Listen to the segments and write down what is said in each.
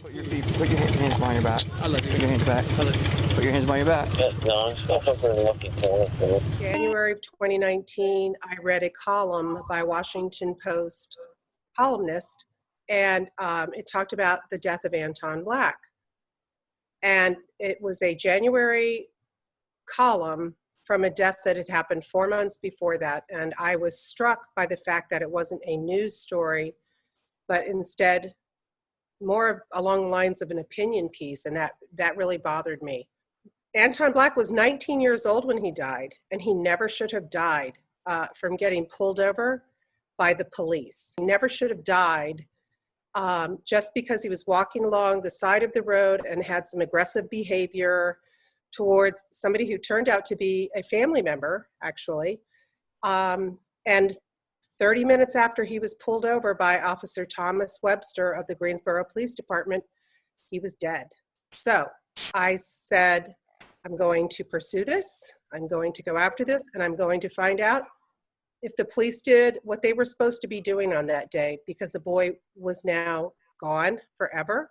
Put your feet, put your hands behind your back. I love you. Put your hands back. I love you. Put your hands behind your back. No, I'm still looking for it. January of 2019, I read a column by Washington Post columnist, and it talked about the death of Anton Black. And it was a January column from a death that had happened 4 months before that. And I was struck by the fact that it wasn't a news story, but instead more along the lines of an opinion piece. And that really bothered me. Anton Black was 19 years old when he died, and he never should have died from getting pulled over by the police. He never should have died just because he was walking along the side of the road and had some aggressive behavior towards somebody who turned out to be a family member, actually. And 30 minutes after he was pulled over by Officer Thomas Webster of the Greensboro Police Department, he was dead. So I said, I'm going to pursue this, I'm going to go after this, and I'm going to find out if the police did what they were supposed to be doing on that day, because the boy was now gone forever.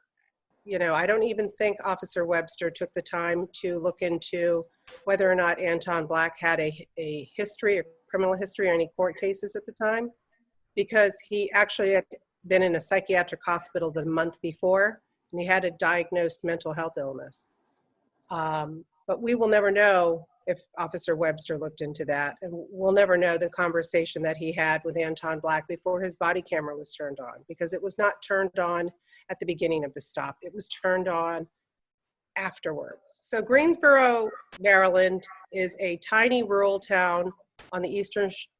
You know, I don't even think Officer Webster took the time to look into whether or not Anton Black had a history, a criminal history, or any court cases at the time, because he actually had been in a psychiatric hospital the month before, and he had a diagnosed mental health illness. But we will never know if Officer Webster looked into that, and we'll never know the conversation that he had with Anton Black before his body camera was turned on, because it was not turned on at the beginning of the stop. It was turned on afterwards. So Greensboro, Maryland is a tiny rural town on the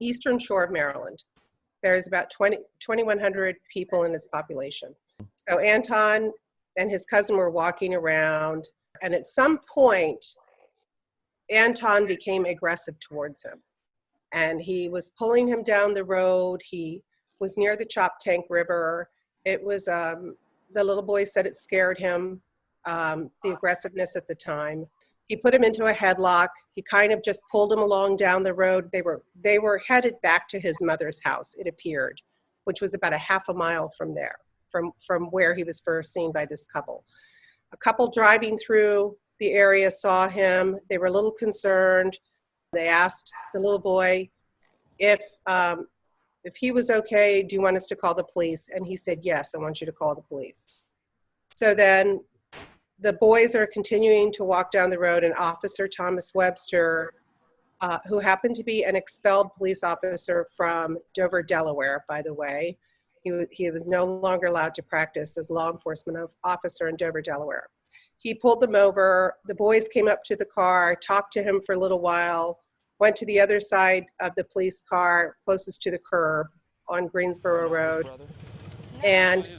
eastern shore of Maryland. There's about 2,100 people in its population. So Anton and his cousin were walking around, and at some point, Anton became aggressive towards him. And he was pulling him down the road. He was near the Chop Tank River. It was, the little boy said it scared him, the aggressiveness at the time. He put him into a headlock. He kind of just pulled him along down the road. They were headed back to his mother's house, it appeared, which was about a half a mile from there, from where he was first seen by this couple. A couple driving through the area saw him. They were a little concerned. They asked the little boy if he was okay, do you want us to call the police? And he said, yes, I want you to call the police. So then the boys are continuing to walk down the road, and Officer Thomas Webster, who happened to be an expelled police officer from Dover, Delaware, by the way. He was no longer allowed to practice as law enforcement officer in Dover, Delaware. He pulled them over. The boys came up to the car, talked to him for a little while, went to the other side of the police car, closest to the curb on Greensboro Road. And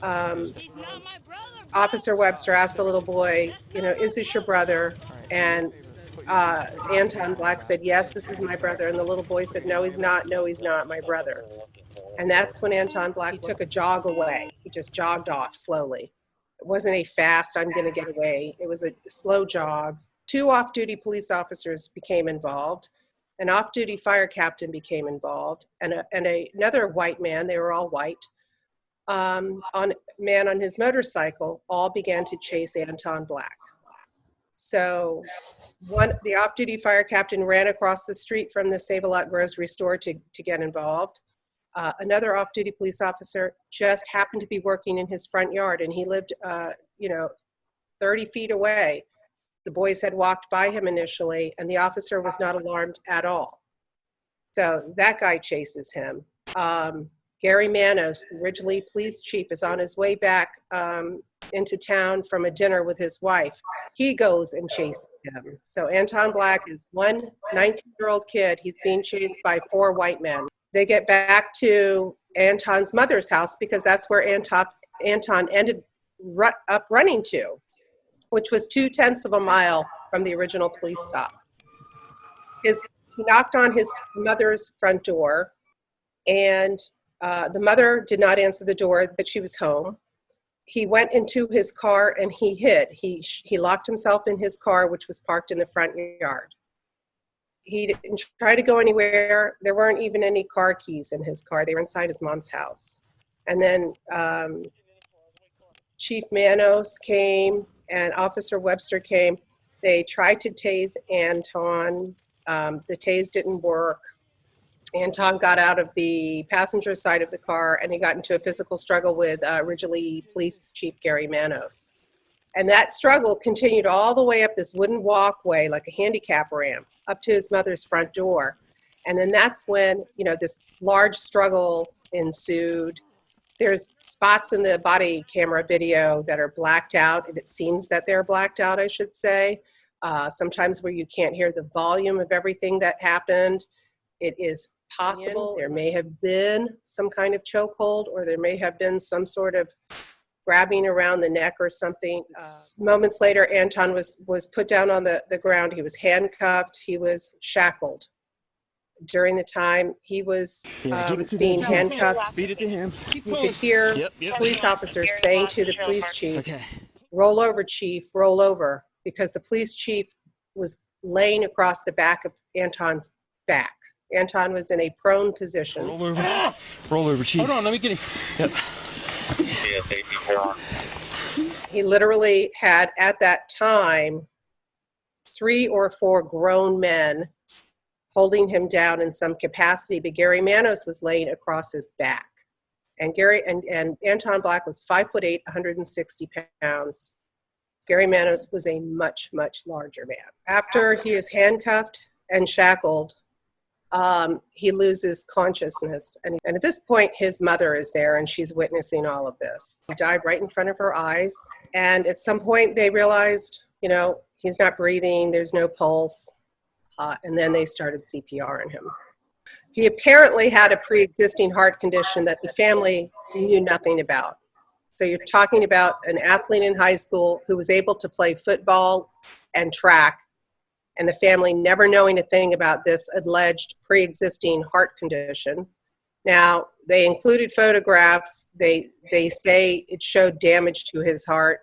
Officer Webster asked the little boy, you know, is this your brother? And Anton Black said, yes, this is my brother. And the little boy said, no, he's not my brother. And that's when Anton Black took a jog away. He just jogged off slowly. It wasn't a fast, I'm going to get away. It was a slow jog. 2 off-duty police officers became involved. An off-duty fire captain became involved. And another white man, they were all white, man on his motorcycle, all began to chase Anton Black. So the off-duty fire captain ran across the street from the Save-A-Lot grocery store to get involved. Another off-duty police officer just happened to be working in his front yard, and he lived, 30 feet away. The boys had walked by him initially, and the officer was not alarmed at all. So that guy chases him. Gary Manos, the Ridgely police chief, is on his way back into town from a dinner with his wife. He goes and chases him. So Anton Black is one 19-year-old kid. He's being chased by 4 white men. They get back to Anton's mother's house, because that's where Anton ended up running to, which was 0.2 of a mile from the original police stop. He knocked on his mother's front door, and the mother did not answer the door, but she was home. He went into his car and he hid. He locked himself in his car, which was parked in the front yard. He didn't try to go anywhere. There weren't even any car keys in his car. They were inside his mom's house. And then Chief Manos came and Officer Webster came. They tried to tase Anton. The tase didn't work. Anton got out of the passenger side of the car and he got into a physical struggle with Ridgely Police Chief Gary Manos. And that struggle continued all the way up this wooden walkway, like a handicap ramp, up to his mother's front door. And then that's when, this large struggle ensued. There's spots in the body camera video that are blacked out, and it seems that they're blacked out, I should say. Sometimes where you can't hear the volume of everything that happened. It is possible there may have been some kind of chokehold, or there may have been some sort of grabbing around the neck or something. Moments later, Anton was put down on the ground. He was handcuffed. He was shackled. During the time he was being handcuffed, Feed it to him. you could hear police officers saying to the police chief, roll over, chief, roll over, because the police chief was laying across the back of Anton's back. Anton was in a prone position. Roll over. Roll over, chief. Hold on, let me get him. Yep. He literally had, at that time, 3 or 4 grown men holding him down in some capacity, but Gary Manos was laying across his back. And Anton Black was 5'8", 160 pounds. Gary Manos was a much, much larger man. After he is handcuffed and shackled, he loses consciousness. And at this point, his mother is there and she's witnessing all of this. He died right in front of her eyes. And at some point they realized, he's not breathing, there's no pulse. And then they started CPR on him. He apparently had a pre-existing heart condition that the family knew nothing about. So you're talking about an athlete in high school who was able to play football and track, and the family never knowing a thing about this alleged pre-existing heart condition. Now, they included photographs. They say it showed damage to his heart.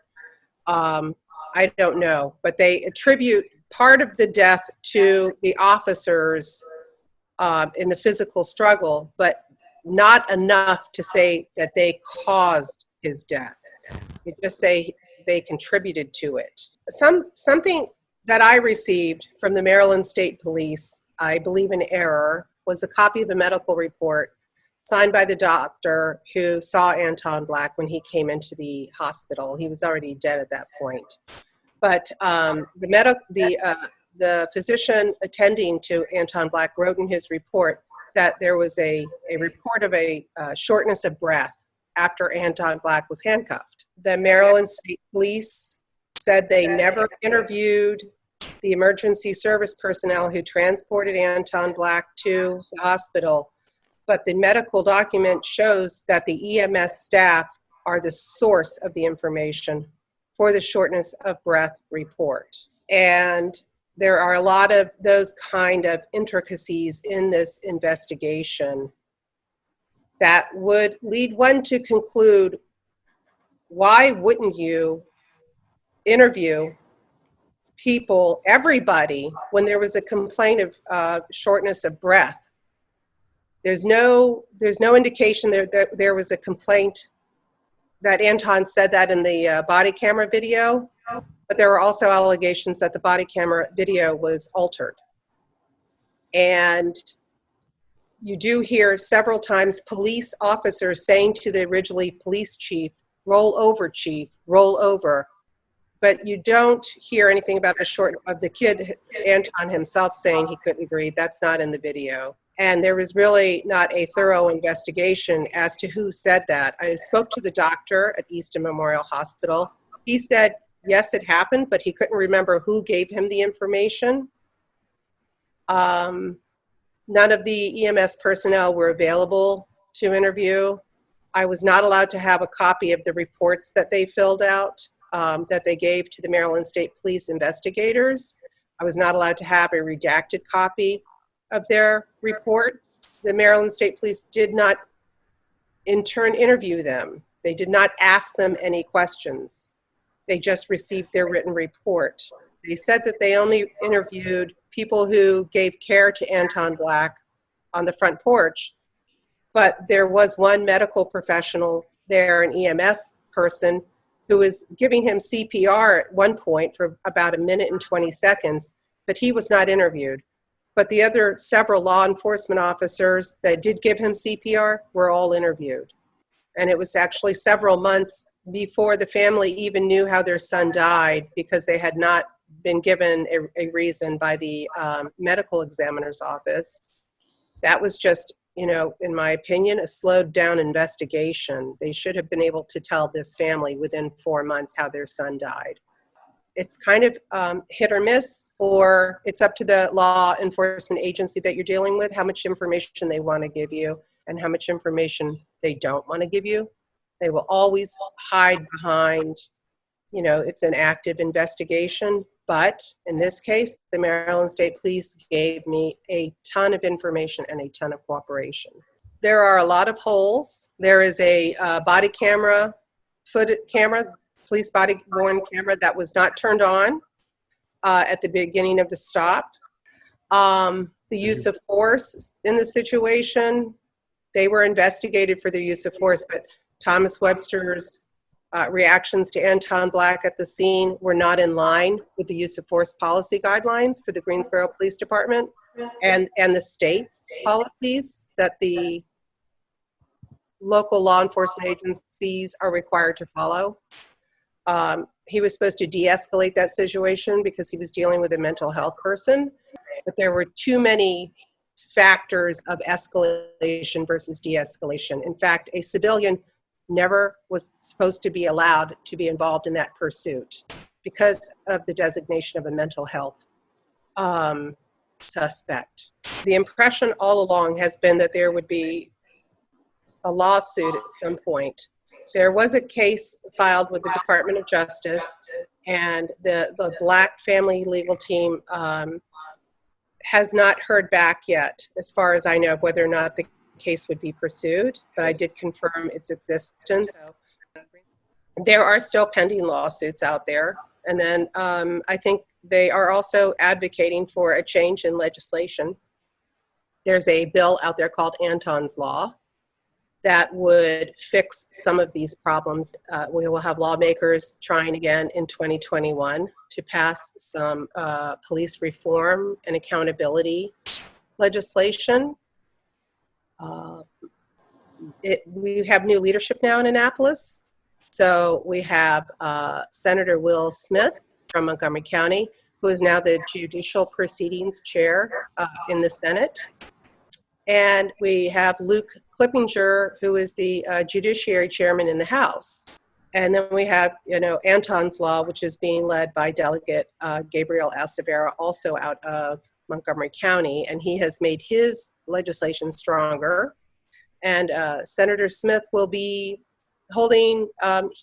I don't know, but they attribute part of the death to the officers in the physical struggle, but not enough to say that they caused his death. They just say they contributed to it. Something that I received from the Maryland State Police, I believe in error, was a copy of a medical report signed by the doctor who saw Anton Black when he came into the hospital. He was already dead at that point. But the physician attending to Anton Black wrote in his report that there was a report of a shortness of breath after Anton Black was handcuffed. The Maryland State Police said they never interviewed the emergency service personnel who transported Anton Black to the hospital, but the medical document shows that the EMS staff are the source of the information for the shortness of breath report. And there are a lot of those kind of intricacies in this investigation that would lead one to conclude, why wouldn't you interview people, everybody, when there was a complaint of shortness of breath? There's no indication that there was a complaint that Anton said that in the body camera video, but there were also allegations that the body camera video was altered. And you do hear several times police officers saying to the Ridgely police chief, roll over, chief, roll over. But you don't hear anything about the kid, Anton himself, saying he couldn't breathe. That's not in the video. And there was really not a thorough investigation as to who said that. I spoke to the doctor at Easton Memorial Hospital. He said, yes, it happened, but he couldn't remember who gave him the information. None of the EMS personnel were available to interview. I was not allowed to have a copy of the reports that they filled out, that they gave to the Maryland State Police investigators. I was not allowed to have a redacted copy of their reports. The Maryland State Police did not, in turn, interview them. They did not ask them any questions. They just received their written report. They said that they only interviewed people who gave care to Anton Black on the front porch, but there was one medical professional there, an EMS person, who was giving him CPR at one point for about 1 minute and 20 seconds, but he was not interviewed. But the other several law enforcement officers that did give him CPR were all interviewed. And it was actually several months before the family even knew how their son died, because they had not been given a reason by the medical examiner's office. That was just, in my opinion, a slowed down investigation. They should have been able to tell this family within 4 months how their son died. It's kind of hit or miss, or it's up to the law enforcement agency that you're dealing with, how much information they want to give you and how much information they don't want to give you. They will always hide behind, it's an active investigation. But in this case, the Maryland State Police gave me a ton of information and a ton of cooperation. There are a lot of holes. There is a body camera, police body-worn camera that was not turned on at the beginning of the stop. The use of force in the situation, they were investigated for their use of force, but Thomas Webster's reactions to Anton Black at the scene were not in line with the use of force policy guidelines for the Greensboro Police Department and the state's policies that the local law enforcement agencies are required to follow. He was supposed to de-escalate that situation because he was dealing with a mental health person, but there were too many factors of escalation versus de-escalation. In fact, a civilian never was supposed to be allowed to be involved in that pursuit because of the designation of a mental health suspect. The impression all along has been that there would be a lawsuit at some point. There was a case filed with the Department of Justice, and the Black family legal team has not heard back yet, as far as I know, whether or not the case would be pursued, but I did confirm its existence. There are still pending lawsuits out there. And then I think they are also advocating for a change in legislation. There's a bill out there called Anton's Law that would fix some of these problems. We will have lawmakers trying again in 2021 to pass some police reform and accountability legislation. We have new leadership now in Annapolis. So we have Senator Will Smith from Montgomery County, who is now the Judicial Proceedings Chair in the Senate. And we have Luke Clippinger, who is the Judiciary Chairman in the House. And then we have, Anton's Law, which is being led by Delegate Gabriel Acevera, also out of Montgomery County, and he has made his legislation stronger. And Senator Smith will be holding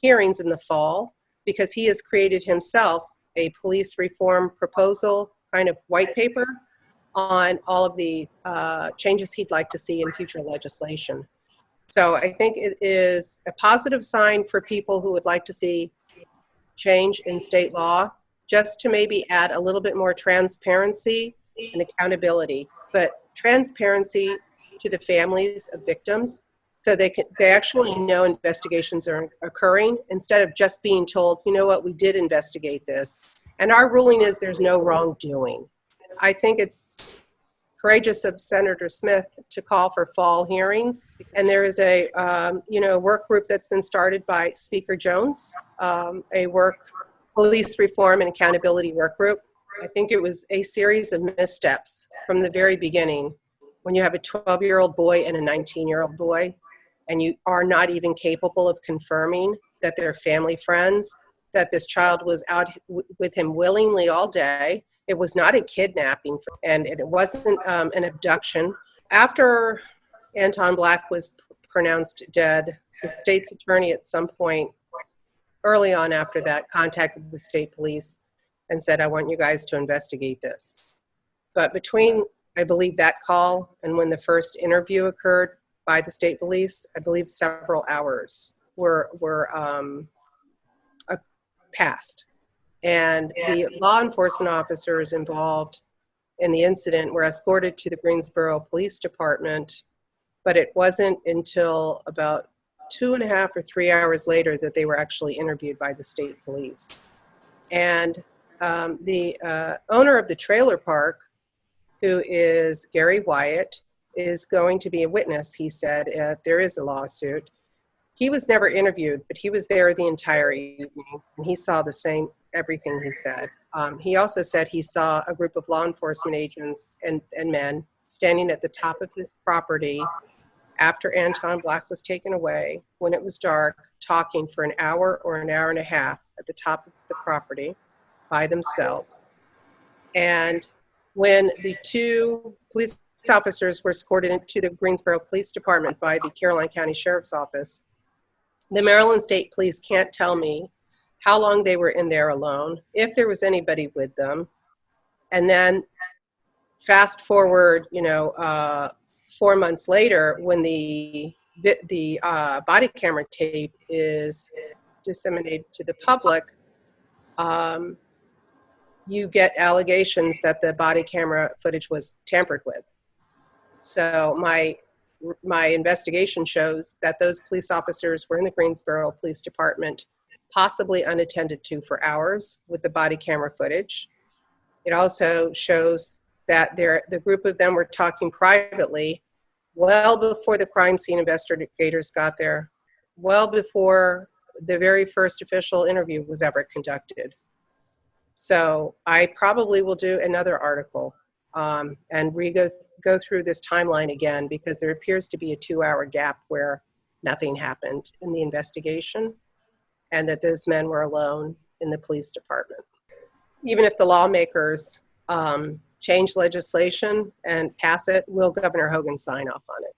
hearings in the fall because he has created himself a police reform proposal, kind of white paper, on all of the changes he'd like to see in future legislation. So I think it is a positive sign for people who would like to see change in state law, just to maybe add a little bit more transparency and accountability, but transparency to the families of victims, so they actually know investigations are occurring, instead of just being told, we did investigate this, and our ruling is there's no wrongdoing. I think it's courageous of Senator Smith to call for fall hearings, and there is a work group that's been started by Speaker Jones, police reform and accountability work group. I think it was a series of missteps from the very beginning. When you have a 12-year-old boy and a 19-year-old boy, and you are not even capable of confirming that they're family friends, that this child was out with him willingly all day. It was not a kidnapping, and it wasn't an abduction. After Anton Black was pronounced dead, the state's attorney at some point early on after that contacted the state police and said, I want you guys to investigate this. But between, I believe, that call and when the first interview occurred by the state police, I believe several hours were passed. And the law enforcement officers involved in the incident were escorted to the Greensboro Police Department, but it wasn't until about 2.5 or 3 hours later that they were actually interviewed by the state police. And the owner of the trailer park, who is Gary Wyatt, is going to be a witness, he said, if there is a lawsuit. He was never interviewed, but he was there the entire evening, and he saw the same, everything he said. He also said he saw a group of law enforcement agents and men standing at the top of his property after Anton Black was taken away, when it was dark, talking for an hour or an hour and a half at the top of the property by themselves. And when the two police officers were escorted into the Greensboro Police Department by the Caroline County Sheriff's Office, the Maryland State Police can't tell me how long they were in there alone, if there was anybody with them. And then fast forward, 4 months later, when the body camera tape is disseminated to the public, you get allegations that the body camera footage was tampered with. So my investigation shows that those police officers were in the Greensboro Police Department, possibly unattended to, for hours with the body camera footage. It also shows that the group of them were talking privately well before the crime scene investigators got there, well before the very first official interview was ever conducted. So I probably will do another article and go through this timeline again, because there appears to be a 2-hour gap where nothing happened in the investigation, and that those men were alone in the police department. Even if the lawmakers change legislation and pass it, will Governor Hogan sign off on it?